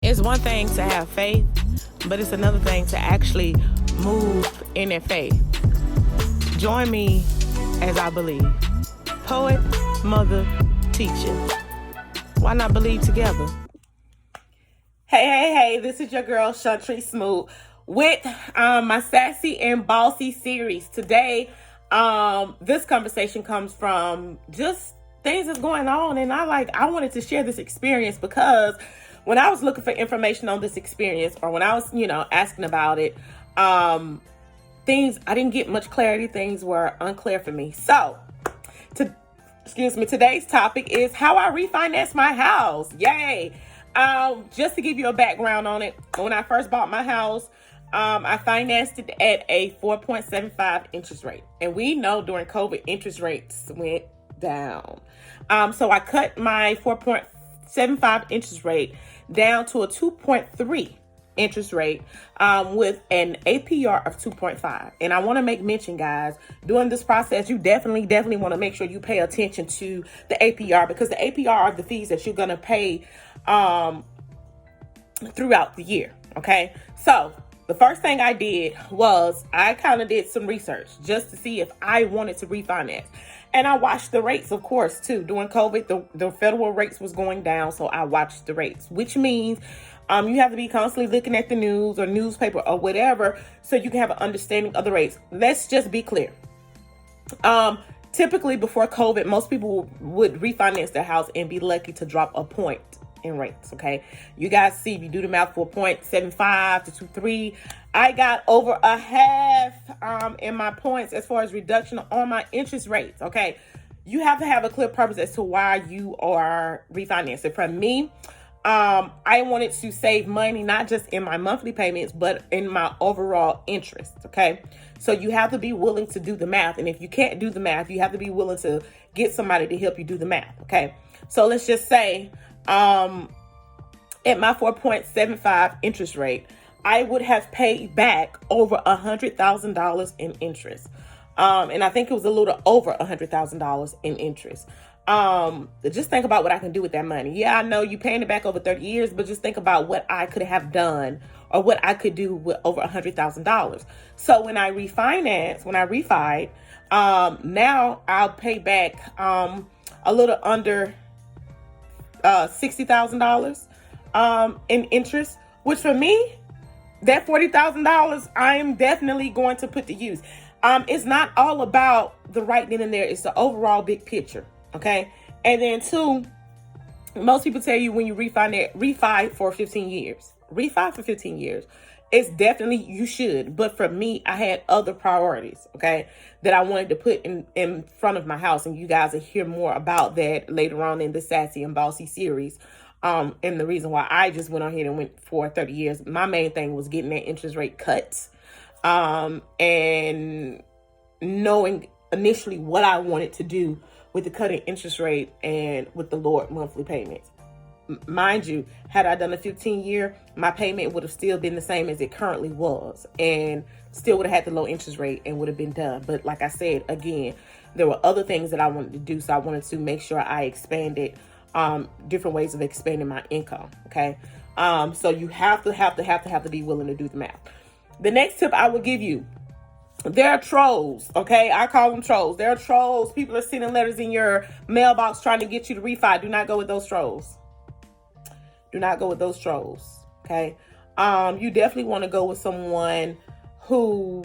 It's one thing to have faith, but it's another thing to actually move in that faith. Join me as I believe. Poet, mother, teacher. Why not believe together? Hey, this is your girl, Shantry Smoot, with my Sassy and Bossy series. Today, this conversation comes from just things that's going on, and I wanted to share this experience because when I was looking for information on this experience, or when I was, asking about it, things, I didn't get much clarity. Things were unclear for me. So, today's topic is how I refinanced my house. Yay! Just to give you a background on it, when I first bought my house, I financed it at a 4.75 interest rate. And we know during COVID, interest rates went down. So I cut my 4.75 interest rate down to a 2.3 interest rate with an APR of 2.5. And I want to make mention, guys, during this process, you definitely want to make sure you pay attention to the APR, because the APR are the fees that you're going to pay throughout the year. Okay. So the first thing I did was I kind of did some research just to see if I wanted to refinance. And I watched the rates, of course, too. During COVID, the federal rates was going down. So I watched the rates, which means you have to be constantly looking at the news or newspaper or whatever so you can have an understanding of the rates. Let's just be clear. Typically, before COVID, most people would refinance their house and be lucky to drop a point in rates. Okay, you guys see, if you do the math, 4.75 to 2.3, I got over a half in my points as far as reduction on my interest rates. Okay, you have to have a clear purpose as to why you are refinancing. For me, I wanted to save money, not just in my monthly payments, but in my overall interest. Okay, so you have to be willing to do the math, and if you can't do the math, you have to be willing to get somebody to help you do the math. Okay, so let's just say at my 4.75 interest rate, I would have paid back over $100,000 in interest. And I think it was a little over $100,000 in interest. Just think about what I can do with that money. Yeah, I know you're paying it back over 30 years, but just think about what I could have done or what I could do with over $100,000. So when I refied, now I'll pay back a little under $60,000 in interest, which for me, that $40,000, I am definitely going to put to use. It's not all about the right then and there. It's the overall big picture. Okay. And then two, most people tell you when you refi for 15 years, it's definitely, you should. But for me, I had other priorities, okay, that I wanted to put in front of my house. And you guys will hear more about that later on in the Sassy and Bossy series. And the reason why I just went on ahead and went for 30 years, my main thing was getting that interest rate cut, and knowing initially what I wanted to do with the cutting interest rate and with the lowered monthly payments. Mind you, had I done a 15-year, my payment would have still been the same as it currently was, and still would have had the low interest rate and would have been done. But like I said, again, there were other things that I wanted to do, so I wanted to make sure I expanded different ways of expanding my income. Okay, so you have to be willing to do the math. The next tip I will give you: there are trolls. Okay, I call them trolls. There are trolls. People are sending letters in your mailbox trying to get you to refi. Do not go with those trolls. Do not go with those trolls. Okay. You definitely want to go with someone who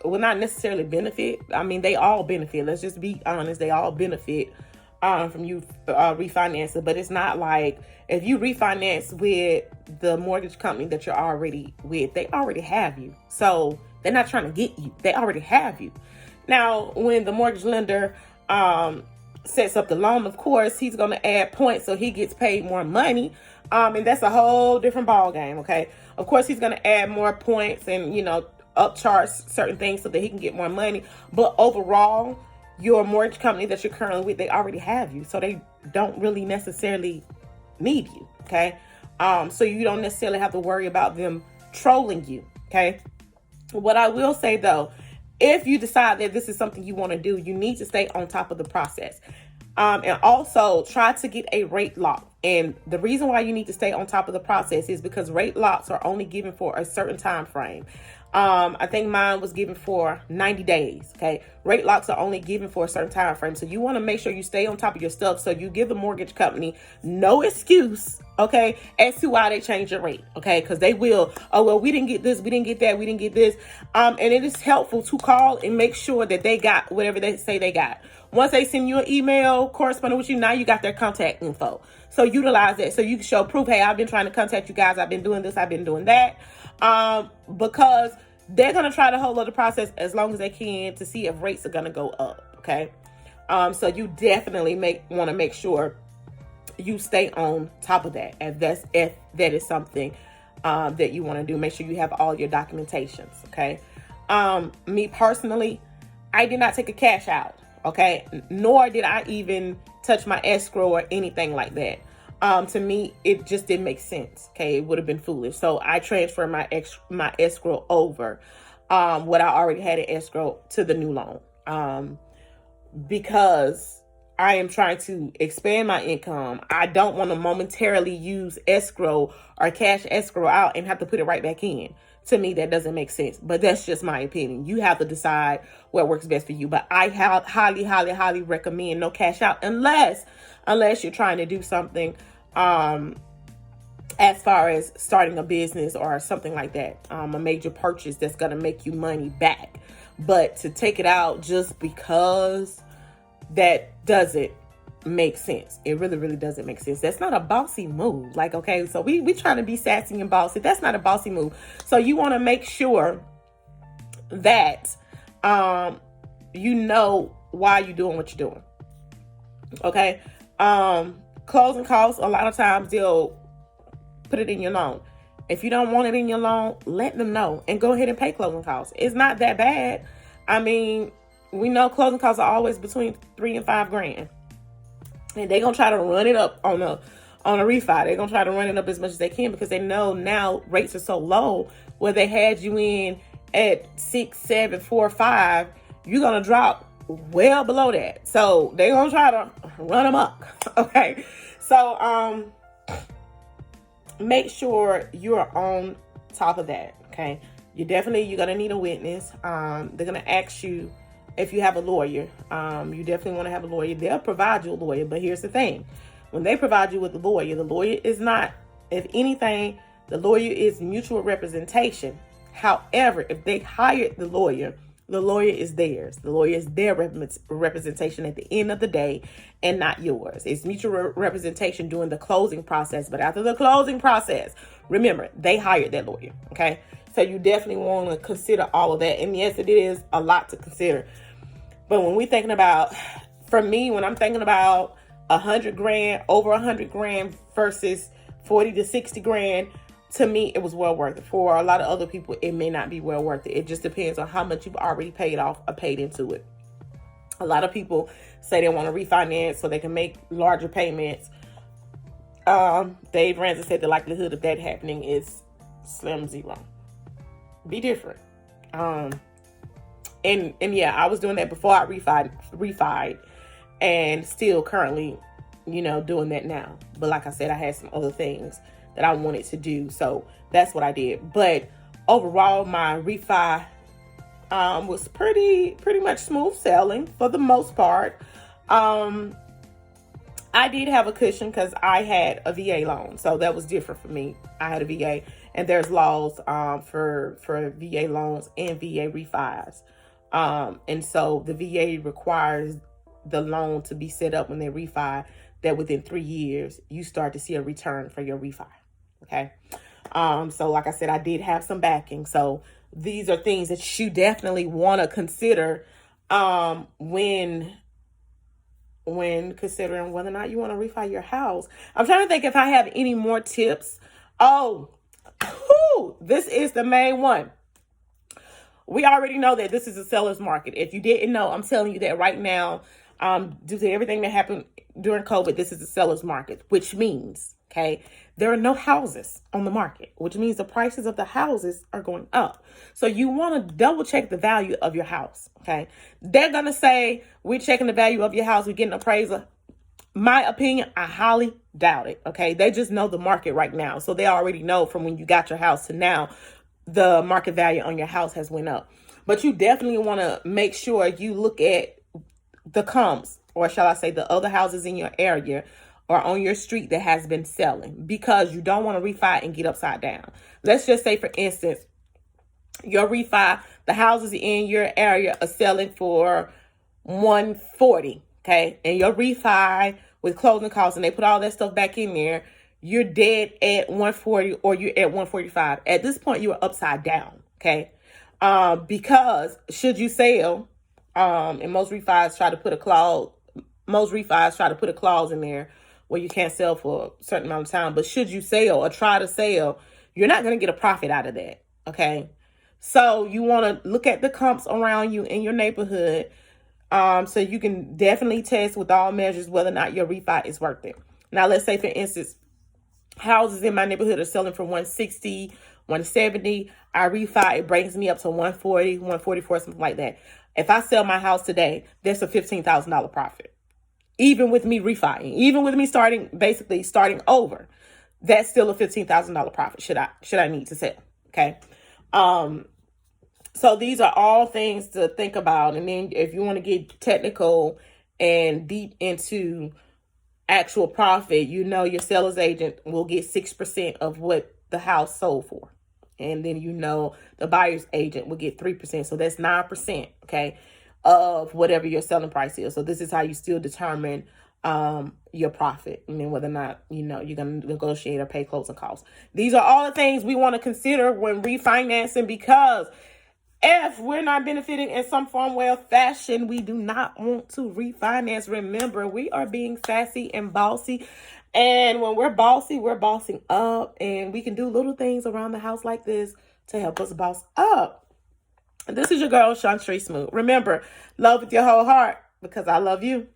will not necessarily benefit. I mean, they all benefit. Let's just be honest. They all benefit from you refinancing. But it's not like if you refinance with the mortgage company that you're already with, they already have you. So they're not trying to get you. They already have you. Now, when the mortgage lender sets up the loan, of course, he's going to add points so he gets paid more money. And that's a whole different ball game. Okay. Of course, he's going to add more points and, upcharge certain things so that he can get more money. But overall, your mortgage company that you're currently with, they already have you. So they don't really necessarily need you. Okay. So you don't necessarily have to worry about them trolling you. Okay. What I will say though, if you decide that this is something you want to do, you need to stay on top of the process. And also try to get a rate lock. And the reason why you need to stay on top of the process is because rate locks are only given for a certain time frame. I think mine was given for 90 days. Okay. Rate locks are only given for a certain time frame. So you want to make sure you stay on top of your stuff. So you give the mortgage company no excuse, okay, as to why they change your rate. Okay. Cause they will, oh, well, we didn't get this. We didn't get that. We didn't get this. And it is helpful to call and make sure that they got whatever they say they got. Once they send you an email corresponding with you, now you got their contact info. So utilize that. So you can show proof, hey, I've been trying to contact you guys. I've been doing this. I've been doing that. Because they're going to try to hold up the process as long as they can to see if rates are going to go up. Okay. So you definitely want to make sure you stay on top of that. If that is something, that you want to do, make sure you have all your documentations. Okay. Me personally, I did not take a cash out. Okay. Nor did I even touch my escrow or anything like that. To me, it just didn't make sense. Okay. It would have been foolish. So I transferred my escrow over, what I already had in escrow to the new loan. Because I am trying to expand my income. I don't want to momentarily use escrow or cash escrow out and have to put it right back in. To me, that doesn't make sense, but that's just my opinion. You have to decide what works best for you. But I highly, highly, highly recommend no cash out unless you're trying to do something, as far as starting a business or something like that, a major purchase that's going to make you money back. But to take it out just because, that doesn't make sense. It really, really doesn't make sense. That's not a bossy move. Like, okay, so we trying to be sassy and bossy. That's not a bossy move. So you want to make sure that, you know why you're doing what you're doing. Okay. Closing costs, a lot of times they'll put it in your loan. If you don't want it in your loan, let them know and go ahead and pay closing costs. It's not that bad. I mean, we know closing costs are always between $3,000 and $5,000. And they're going to try to run it up on a refi. They're going to try to run it up as much as they can because they know now rates are so low where they had you in at 6, 7, 4, 5. You're going to drop well below that. So they're going to try to run them up. Okay. So, make sure you're on top of that. Okay. You're going to need a witness. They're going to ask you if you have a lawyer. You definitely want to have a lawyer. They'll provide you a lawyer. But here's the thing. When they provide you with a lawyer, the lawyer is not, if anything, the lawyer is mutual representation. However, if they hired the lawyer is theirs. The lawyer is their representation at the end of the day and not yours. It's mutual representation during the closing process. But after the closing process, remember, they hired that lawyer. Okay. So you definitely want to consider all of that. And yes, it is a lot to consider. But when we're thinking about, for me, when I'm thinking about $100,000, over $100,000 versus 40 to 60 grand, to me, it was well worth it. For a lot of other people, it may not be well worth it. It just depends on how much you've already paid off or paid into it. A lot of people say they want to refinance so they can make larger payments. Dave Ramsey said the likelihood of that happening is slim zero. Be different. And yeah, I was doing that before I refied and still currently, doing that now. But like I said, I had some other things that I wanted to do. So that's what I did. But overall, my refi was pretty much smooth sailing for the most part. I did have a cushion because I had a VA loan. So that was different for me. I had a VA, and there's laws for VA loans and VA refis. And so the VA requires the loan to be set up when they refi, that within 3 years, you start to see a return for your refi. Okay. So like I said, I did have some backing. So these are things that you definitely want to consider, when considering whether or not you want to refi your house. I'm trying to think if I have any more tips. This is the main one. We already know that this is a seller's market. If you didn't know, I'm telling you that right now, due to everything that happened during COVID, this is a seller's market, which means, okay, there are no houses on the market, which means the prices of the houses are going up. So you want to double check the value of your house. Okay. They're going to say, we're checking the value of your house. We're getting an appraisal. My opinion, I highly doubt it. Okay. They just know the market right now. So they already know from when you got your house to now, the market value on your house has went up. But you definitely want to make sure you look at the comps, or shall I say the other houses in your area or on your street that has been selling, because you don't want to refi and get upside down. Let's just say, for instance, your refi, the houses in your area are selling for 140, okay? And your refi with closing costs, and they put all that stuff back in there, you're dead at 140 or you're at 145. At this point, you are upside down, okay? Because should you sell, and most refis try to put a clause in there where you can't sell for a certain amount of time. But should you sell or try to sell, you're not going to get a profit out of that, okay? So you want to look at the comps around you in your neighborhood, so you can definitely test with all measures whether or not your refi is worth it. Now, let's say, for instance, houses in my neighborhood are selling for 160, 170. I refi, it brings me up to 140, 144, something like that. If I sell my house today, there's a $15,000 profit. Even with me refiing, even with me starting over, that's still a $15,000 profit should I need to sell. Okay. So these are all things to think about. And then if you want to get technical and deep into actual profit, your seller's agent will get 6% of what the house sold for. And then the buyer's agent will get 3%. So that's 9%, okay, of whatever your selling price is. So this is how you still determine your profit, and then whether or not you're going to negotiate or pay closing costs. These are all the things we want to consider when refinancing, because if we're not benefiting in some form, way, or fashion, we do not want to refinance. Remember, we are being sassy and bossy. And when we're bossy, we're bossing up. And we can do little things around the house like this to help us boss up. This is your girl, Shantry Smooth. Remember, love with your whole heart, because I love you.